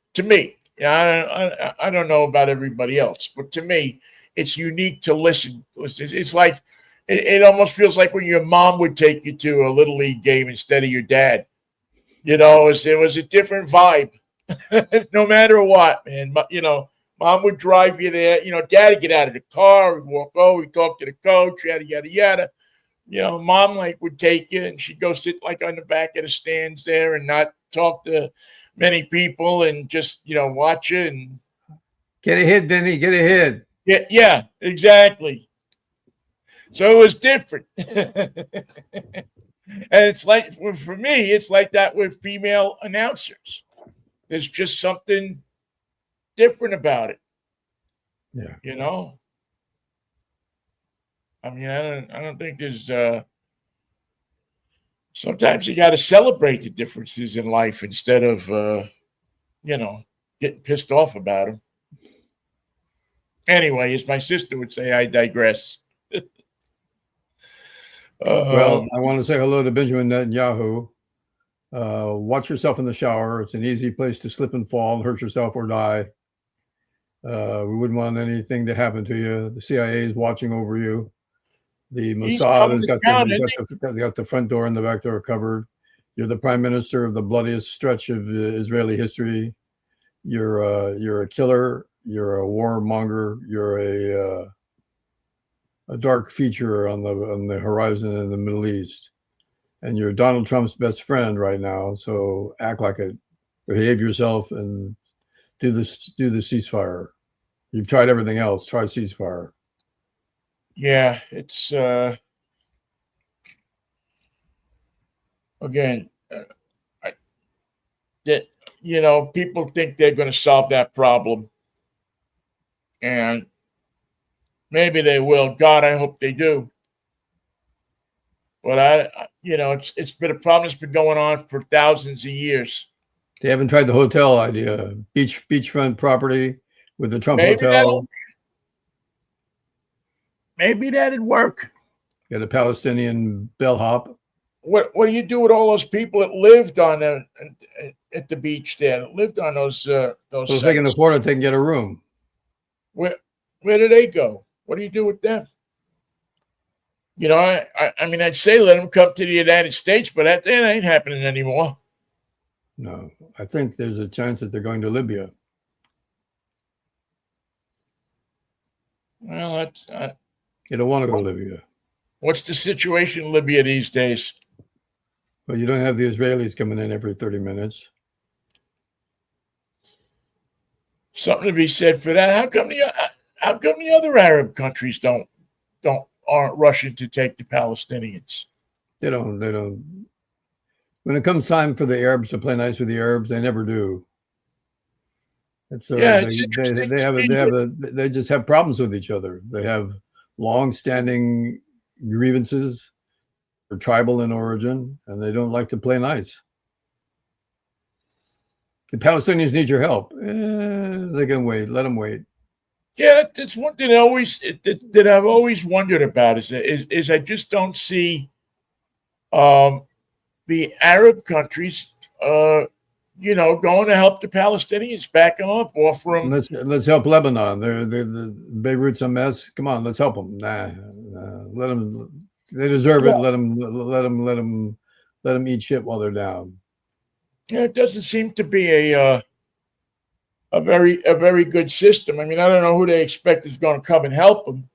[SPEAKER 1] Yeah, I don't know about everybody else, but to me, it's unique to listen. It's like it almost feels like when your mom would take you to a little league game instead of your dad. It was a different vibe, no matter what, man. Mom would drive you there. Dad would get out of the car, we'd walk over, we'd talk to the coach, yada yada yada. Mom would take you, and she'd go sit on the back of the stands there and not talk to many people and just watch it and
[SPEAKER 2] get ahead, Vinnie, get ahead.
[SPEAKER 1] Yeah, exactly. So it was different. And it's like, for me, it's like that with female announcers. There's just something different about it.
[SPEAKER 2] Yeah.
[SPEAKER 1] I mean, I don't think there's sometimes you got to celebrate the differences in life instead of getting pissed off about them. Anyway, as my sister would say, I digress.
[SPEAKER 2] Well, I want to say hello to Benjamin Netanyahu. Watch yourself in the shower. It's an easy place to slip and fall and hurt yourself or die. We wouldn't want anything to happen to you. The CIA is watching over you. The Mossad has got the front door and the back door covered. You're the prime minister of the bloodiest stretch of Israeli history. You're a killer. You're a warmonger. You're a dark feature on the horizon in the Middle East, and you're Donald Trump's best friend right now. So act like it. Behave yourself and do the ceasefire. You've tried everything else. Try ceasefire.
[SPEAKER 1] Yeah, it's again, people think they're going to solve that problem, and maybe they will. God, I hope they do. But it's been a problem that's been going on for thousands of years.
[SPEAKER 2] They haven't tried the hotel idea, beachfront property with the Trump hotel.
[SPEAKER 1] Maybe that'd work.
[SPEAKER 2] Get a Palestinian bellhop.
[SPEAKER 1] What do you do with all those people that lived on at the beach there? That lived on those.
[SPEAKER 2] Well, if they can afford it, they can get a room.
[SPEAKER 1] Where do they go? What do you do with them? I mean, I'd say let them come to the United States, but that ain't happening anymore.
[SPEAKER 2] No, I think there's a chance that they're going to Libya.
[SPEAKER 1] Well,
[SPEAKER 2] you don't want to go to Libya.
[SPEAKER 1] What's the situation in Libya these days?
[SPEAKER 2] Well, you don't have the Israelis coming in every 30 minutes.
[SPEAKER 1] Something to be said for that. How come the other Arab countries aren't rushing to take the Palestinians?
[SPEAKER 2] They don't. When it comes time for the Arabs to play nice with the Arabs, they never do. They just have problems with each other. They have long-standing grievances. They're tribal in origin, and they don't like to play nice. The Palestinians need your help. They can wait. Let them wait.
[SPEAKER 1] Yeah, that's one thing that I've always wondered about is I just don't see the Arab countries going to help the Palestinians, back them up, offer them.
[SPEAKER 2] Let's help Lebanon. The Beirut's a mess. Come on, let's help them. Let them. They deserve it. Let them eat shit while they're down.
[SPEAKER 1] Yeah, it doesn't seem to be a very good system. I mean, I don't know who they expect is going to come and help them.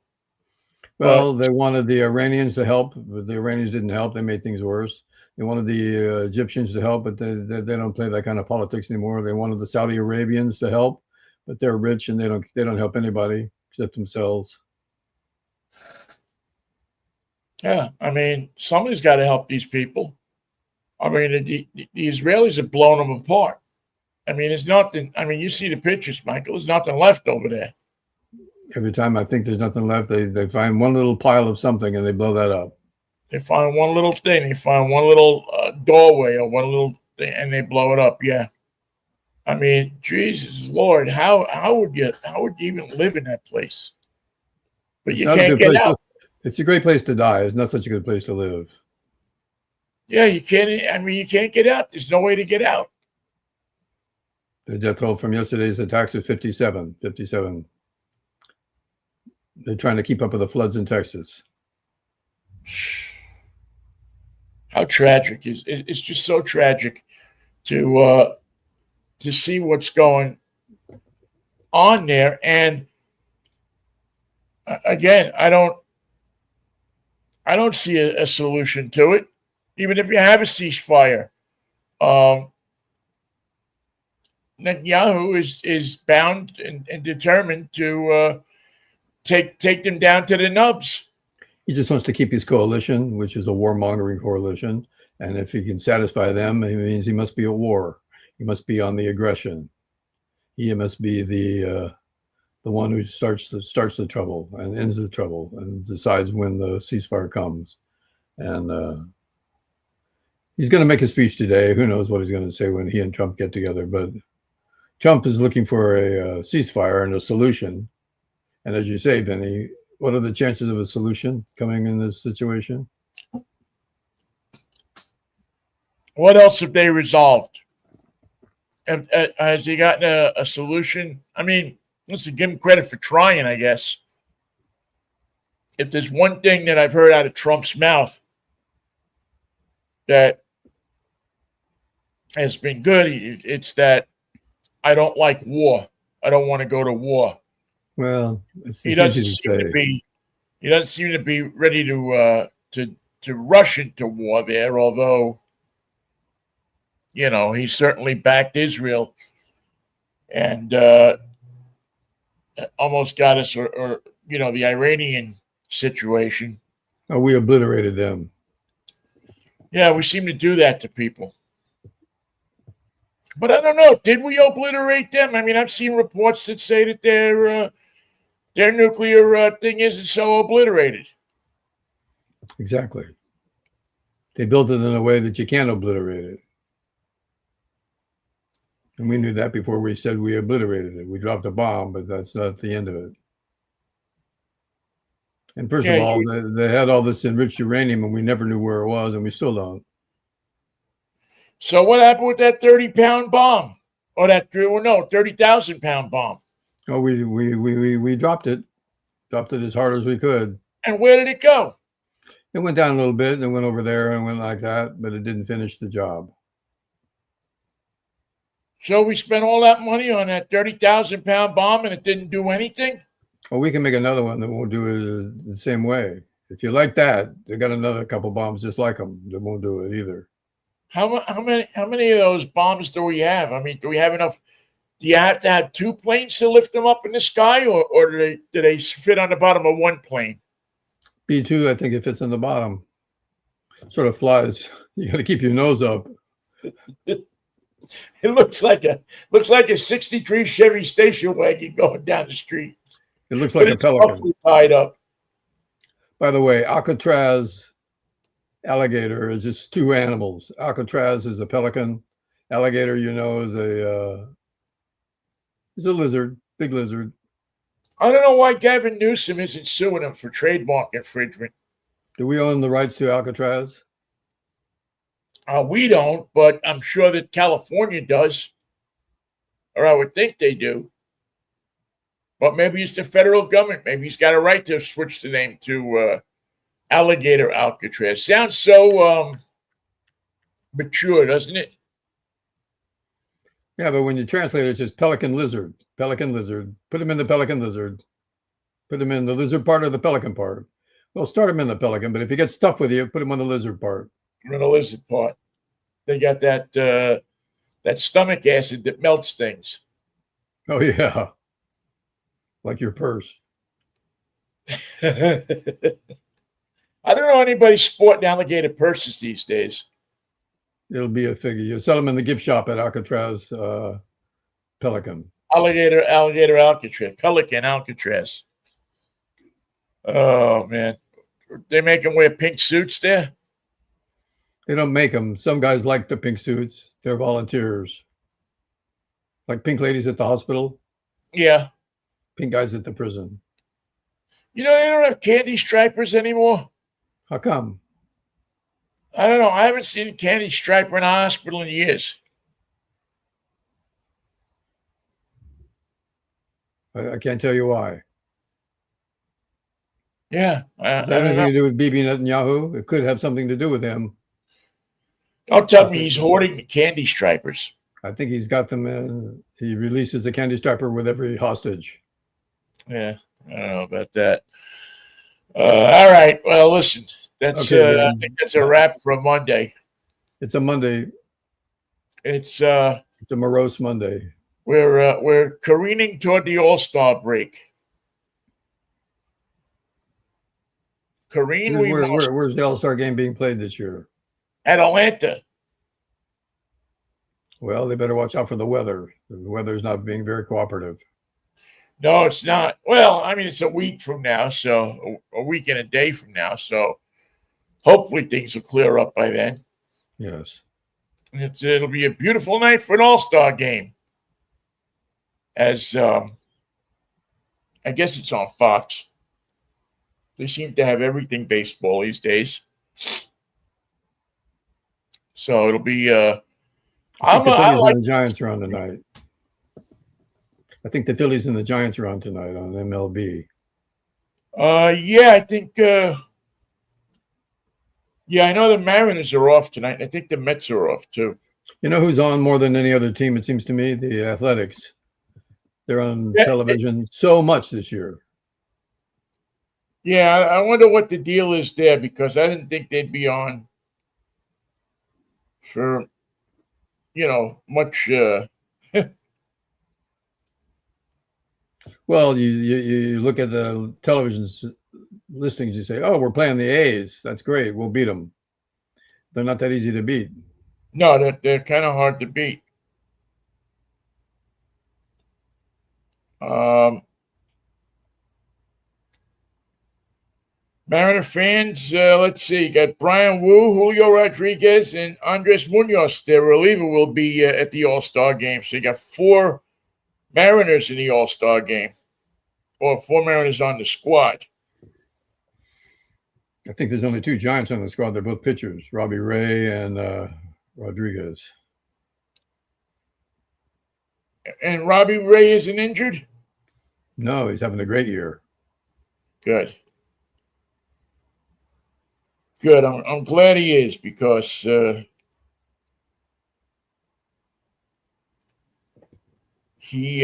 [SPEAKER 2] Well, they wanted the Iranians to help, but the Iranians didn't help. They made things worse. They wanted the Egyptians to help, but they don't play that kind of politics anymore. They wanted the Saudi Arabians to help, but they're rich and they don't help anybody except themselves.
[SPEAKER 1] Yeah, I mean, somebody's got to help these people. I mean, the Israelis have blown them apart. I mean, it's nothing. I mean, you see the pictures, Michael. There's nothing left over there.
[SPEAKER 2] Every time I think there's nothing left, they find one little pile of something and they blow that up.
[SPEAKER 1] They find one little thing. They find one little doorway or one little thing, and they blow it up. Yeah. I mean, Jesus Lord, how would you even live in that place? But you can't get out.
[SPEAKER 2] It's a great place to die. It's not such a good place to live.
[SPEAKER 1] Yeah, you can't. I mean, you can't get out. There's no way to get out.
[SPEAKER 2] The death toll from yesterday's attacks is 57. 57. They're trying to keep up with the floods in Texas.
[SPEAKER 1] How tragic it's just so tragic to see what's going on there. And again, I don't see a solution to it. Even if you have a ceasefire, Netanyahu is bound and determined to take them down to the nubs.
[SPEAKER 2] He just wants to keep his coalition, which is a warmongering coalition. And if he can satisfy them, it means he must be at war. He must be on the aggression. He must be the one who starts the trouble and ends the trouble and decides when the ceasefire comes. And he's going to make a speech today. Who knows what he's going to say when he and Trump get together. But Trump is looking for a ceasefire and a solution. And as you say, Vinnie, what are the chances of a solution coming in this situation?
[SPEAKER 1] What else have they resolved? Has he gotten a solution? I mean, let's give him credit for trying, I guess. If there's one thing that I've heard out of Trump's mouth that has been good, it's that I don't like war. I don't want to go to war.
[SPEAKER 2] Well, he doesn't seem
[SPEAKER 1] to be ready to rush into war there, although he certainly backed Israel and almost got us or the Iranian situation.
[SPEAKER 2] Oh, we obliterated them.
[SPEAKER 1] Yeah, we seem to do that to people. But I don't know. Did we obliterate them? I mean, I've seen reports that say that their nuclear thing isn't so obliterated.
[SPEAKER 2] Exactly. They built it in a way that you can't obliterate it. And we knew that before we said we obliterated it. We dropped a bomb, but that's not the end of it. And first of all, they had all this enriched uranium, and we never knew where it was, and we still don't.
[SPEAKER 1] So what happened with that 30-pound bomb? Or that 30,000-pound bomb?
[SPEAKER 2] Oh, we dropped it as hard as we could.
[SPEAKER 1] And where did it go?
[SPEAKER 2] It went down a little bit, and it went over there, and went like that, but it didn't finish the job.
[SPEAKER 1] So we spent all that money on that 30,000-pound bomb, and it didn't do anything?
[SPEAKER 2] Well, we can make another one that won't do it the same way. If you like that, they got another couple bombs just like them that won't do it either.
[SPEAKER 1] How many of those bombs do we have? I mean, do we have enough? Do you have to have two planes to lift them up in the sky, or do they fit on the bottom of one plane?
[SPEAKER 2] B-2, I think it fits on the bottom. Sort of flies. You got to keep your nose up.
[SPEAKER 1] It looks like a '63 Chevy station wagon going down the street.
[SPEAKER 2] It looks like a pelican
[SPEAKER 1] tied up.
[SPEAKER 2] By the way, Alcatraz alligator is just two animals. Alcatraz is a pelican. Alligator, is a lizard, big lizard.
[SPEAKER 1] I don't know why Gavin Newsom isn't suing him for trademark infringement.
[SPEAKER 2] Do we own the rights to Alcatraz?
[SPEAKER 1] We don't, but I'm sure that California does, or I would think they do. But maybe it's the federal government. Maybe he's got a right to switch the name to Alligator Alcatraz. Sounds so mature, doesn't it?
[SPEAKER 2] Yeah, but when you translate it, it's just pelican lizard, pelican lizard. Put him in the pelican lizard. Put him in the lizard part or the pelican part. Well, start him in the pelican, but if he gets stuck with you, put him on the lizard part.
[SPEAKER 1] In the lizard part, they got that stomach acid that melts things.
[SPEAKER 2] Oh yeah, like your purse.
[SPEAKER 1] I don't know anybody sporting alligator purses these days.
[SPEAKER 2] It'll be a figure. You sell them in the gift shop at Alcatraz Pelican.
[SPEAKER 1] Alligator Alcatraz, Pelican Alcatraz. Oh man, they make them wear pink suits there.
[SPEAKER 2] They don't make them. Some guys like the pink suits. They're volunteers. Like pink ladies at the hospital,
[SPEAKER 1] Yeah,
[SPEAKER 2] pink guys at the prison.
[SPEAKER 1] you know they don't have candy stripers anymore.
[SPEAKER 2] How come?
[SPEAKER 1] I don't know. I haven't seen a candy striper in a hospital in years.
[SPEAKER 2] I can't tell you why.
[SPEAKER 1] Yeah,
[SPEAKER 2] Does
[SPEAKER 1] I
[SPEAKER 2] that have
[SPEAKER 1] don't
[SPEAKER 2] anything
[SPEAKER 1] know.
[SPEAKER 2] to do with Bibi Netanyahu? It could have something to do with him.
[SPEAKER 1] Don't tell me he's hoarding the candy stripers.
[SPEAKER 2] I think he's got them in. He releases a candy striper with every hostage.
[SPEAKER 1] Yeah, I don't know about that. All right. Well, listen, that's
[SPEAKER 2] Okay,
[SPEAKER 1] I think that's a wrap for a Monday.
[SPEAKER 2] It's a Monday.
[SPEAKER 1] It's
[SPEAKER 2] a morose Monday.
[SPEAKER 1] we're careening toward the All-Star break. Careen,
[SPEAKER 2] Where's the All-Star game being played this year?
[SPEAKER 1] at Atlanta.
[SPEAKER 2] Well, they better watch out for the weather. The weather's not being very cooperative.
[SPEAKER 1] No, it's not. Well, I mean, it's a week from now, so a week and a day from now. So hopefully things will clear up by then.
[SPEAKER 2] Yes.
[SPEAKER 1] It'll be a beautiful night for an All-Star game. As I guess it's on Fox. They seem to have everything baseball these days. So it'll be.
[SPEAKER 2] I think the Phillies and the Giants are on tonight. I think the Phillies and the Giants are on tonight on MLB.
[SPEAKER 1] Yeah, I think. Yeah, I know the Mariners are off tonight. I think the Mets are off too.
[SPEAKER 2] You know who's on more than any other team? It seems to me the Athletics. They're on television so much this year.
[SPEAKER 1] Yeah, I wonder what the deal is there because I didn't think they'd be on for, much.
[SPEAKER 2] Well, you look at the television listings, you say, oh, we're playing the A's. That's great. We'll beat them. They're not that easy to beat.
[SPEAKER 1] No, they're kind of hard to beat. Mariner fans, let's see. You got Brian Wu, Julio Rodriguez, and Andres Munoz. Their reliever will be at the All-Star game. So you got 4 Mariners in the All-Star game, or 4 Mariners on the squad.
[SPEAKER 2] I think there's only 2 Giants on the squad. They're both pitchers, Robbie Ray and Rodriguez.
[SPEAKER 1] And Robbie Ray isn't injured?
[SPEAKER 2] No, he's having a great year.
[SPEAKER 1] Good. Good. I'm glad he is because he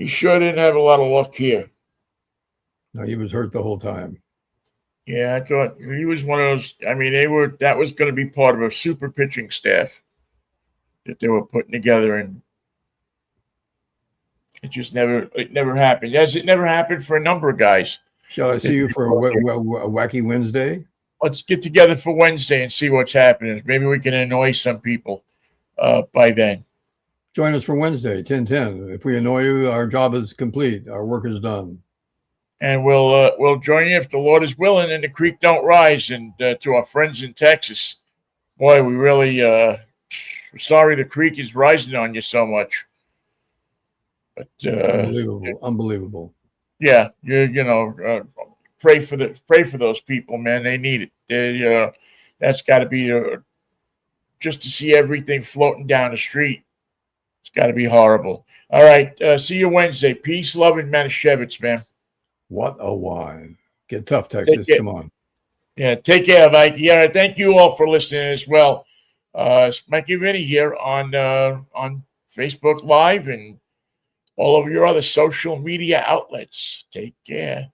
[SPEAKER 1] sure didn't have a lot of luck here.
[SPEAKER 2] No, he was hurt the whole time.
[SPEAKER 1] Yeah, I thought he was one of those. I mean, that was going to be part of a super pitching staff that they were putting together, and it never happened. As it never happened for a number of guys.
[SPEAKER 2] Shall I see you for a wacky Wednesday?
[SPEAKER 1] Let's get together for Wednesday and see what's happening. Maybe we can annoy some people by then.
[SPEAKER 2] Join us for Wednesday, 10:10. If we annoy you, our job is complete. Our work is done.
[SPEAKER 1] And we'll join you if the Lord is willing and the creek don't rise. And to our friends in Texas, boy, we really sorry the creek is rising on you so much. But
[SPEAKER 2] Unbelievable.
[SPEAKER 1] Yeah, pray for those people, man. They need it. That's got to be just to see everything floating down the street. It's got to be horrible. All right. See you Wednesday. Peace, love, and Manischewitz, man.
[SPEAKER 2] What a wine. Get tough, Texas. Come on.
[SPEAKER 1] Yeah, take care, Mikey. All right, thank you all for listening as well. It's Mikey Vinnie here on Facebook Live and all of your other social media outlets. Take care.